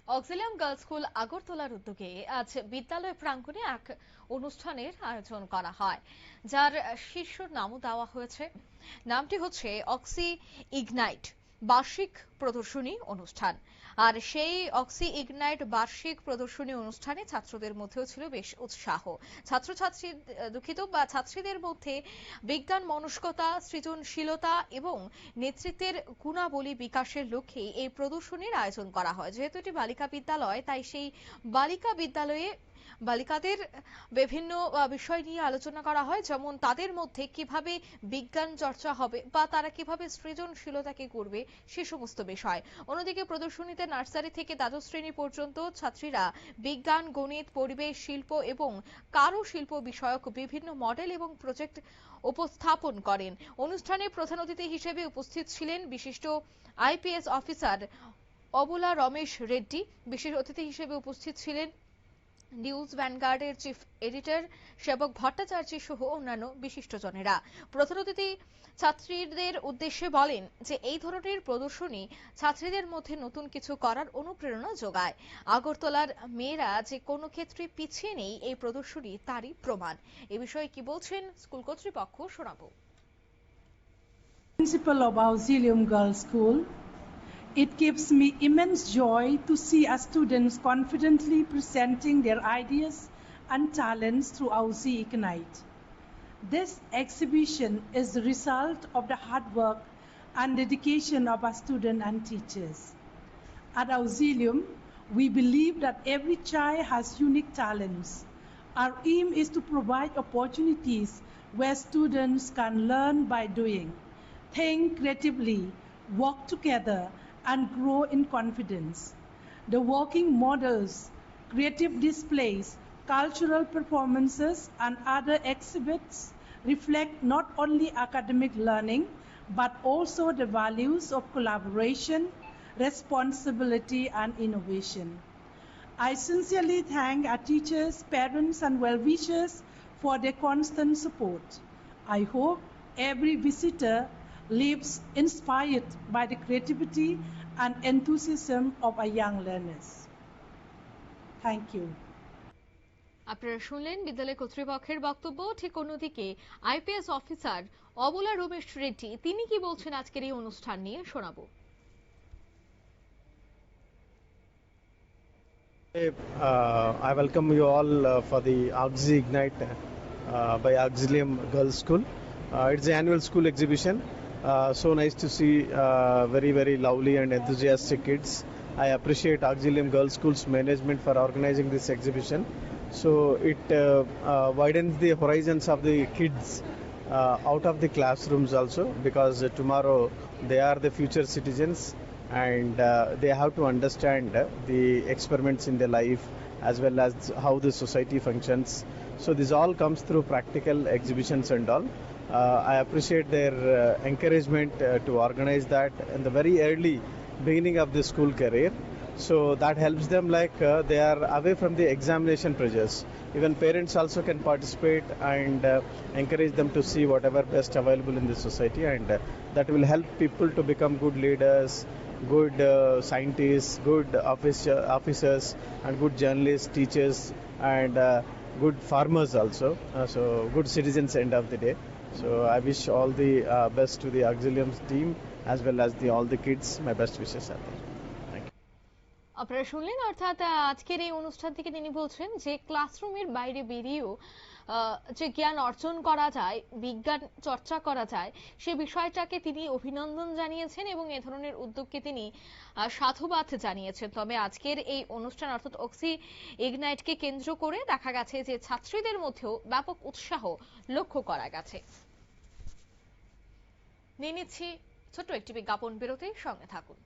Auxilium girls school আগরতলার উদ্যোগে আজ বিদ্যালয় প্রাঙ্গণে এক অনুষ্ঠানের আয়োজন করা হয়, যার শীর্ষ নামও দেওয়া হয়েছে। নামটি হচ্ছে অক্সি ইগনাইট বার্ষিক প্রদর্শনী অনুষ্ঠান। আর সেই অক্সি ইগনাইট বার্ষিক প্রদর্শনী অনুষ্ঠানে ছাত্রদের মধ্যেও ছিল বেশ উৎসাহ। ছাত্রীদের মধ্যে বিজ্ঞান মনস্কতা, সৃজনশীলতা এবং নেতৃত্বের গুণাবলী বিকাশের লক্ষ্যে এই প্রদর্শনীর আয়োজন করা হয়। যেহেতু এটি বালিকা বিদ্যালয়, তাই সেই বালিকা বিদ্যালয়ে বালিকাদের বিভিন্ন বিষয় নিয়ে আলোচনা করা হয়, যেমন তাদের মধ্যে কিভাবে বিজ্ঞান চর্চা হবে বা তারা কিভাবে সৃজনশীলতাকে করবে সে সমস্ত বিষয়। অন্যদিকে প্রদর্শনীতে নার্সারি থেকে দ্বাদশ শ্রেণী পর্যন্ত ছাত্রীরা বিজ্ঞান, গণিত, পরিবেশ, শিল্প এবং কারুশিল্প বিষয়ক বিভিন্ন মডেল এবং প্রজেক্ট উপস্থাপন করেন। অনুষ্ঠানে প্রধান অতিথি হিসেবে উপস্থিত ছিলেন বিশিষ্ট আইপিএস অফিসার অবলা রমেশ রেড্ডি। বিশেষ অতিথি হিসেবে উপস্থিত ছিলেন নিউজ ভ্যানগার্ডের চিফ এডিটর সেবক ভট্টাচার্য সহ অন্যান্য বিশিষ্টজনেরা। প্রধান অতিথি ছাত্রীদের উদ্দেশ্যে বলেন যে এই ধরনের প্রদর্শনী ছাত্রীদের মধ্যে নতুন কিছু করার অনুপ্রেরণা যোগায়। আগরতলার মেয়েরা যে কোনো ক্ষেত্রে পিছিয়ে নেই, এই প্রদর্শনী তারই প্রমাণ। এ বিষয়ে কি বলছেন স্কুল কর্তৃপক্ষ শোনাবো। Principal of Auxilium Girls School. It gives me immense joy to see our students confidently presenting their ideas and talents through Aussie Ignite. This exhibition is the result of the hard work and dedication of our students and teachers. At Auxilium, we believe that every child has unique talents. Our aim is to provide opportunities where students can learn by doing, think creatively, work together, and grow in confidence. The working models, creative displays, cultural performances, and other exhibits reflect not only academic learning, but also the values of collaboration, responsibility, and innovation. I sincerely thank our teachers, parents, and well-wishers for their constant support. I hope every visitor leaves inspired by the creativity and enthusiasm of our young learners. Thank you. আপনারা শুনলেন বিদ্যালয় কর্তৃপক্ষের বক্তব্য। ঠিক অন্যদিকে IPS officer অবলা রমেশ রেড্ডি তিনি কি বলছেন আজকের এই অনুষ্ঠান নিয়ে শোনাবো। I welcome you all for the Auxi Ignite by Auxilium Girls School. It's the annual school exhibition. So nice to see very lovely and enthusiastic kids. I appreciate Auxilium Girls School's management for organizing this exhibition. So it widens the horizons of the kids out of the classrooms also, because tomorrow they are the future citizens, and they have to understand the experiments in their life as well as how the society functions. So this all comes through practical exhibitions and all. I appreciate their encouragement to organize that in the very early beginning of the school career. So that helps them, like they are away from the examination pressures. Even parents also can participate and encourage them to see whatever best available in the society, and that will help people to become good leaders, good scientists, good officers, and good journalists, teachers, and good farmers also. So good citizens end of the day. So I wish all the best to the Auxilium's team as well as all the kids. My best wishes are there. Thank you. আপনারা শুনলেন, অর্থাৎ আজকের এই অনুষ্ঠান থেকে তিনি বলছেন যে ক্লাসরুমের বাইরে বেরিয়েও যে জ্ঞান অর্জন করা যায়, বিজ্ঞান চর্চা করা যায়, সে বিষয়টাকে তিনি অভিনন্দন জানিয়েছেন এবং এ ধরনের উদ্যোগকে তিনি সাধুবাদ জানিয়েছেন। তবে আজকের এই অনুষ্ঠান অর্থাৎ অক্সি ইগনাইটকে কেন্দ্র করে দেখা গেছে যে ছাত্রীদের মধ্যেও ব্যাপক উৎসাহ লক্ষ্য করা গেছে। নিয়ে নিচ্ছি ছোট্ট একটি বিজ্ঞাপন বিরতি, সঙ্গে থাকুন।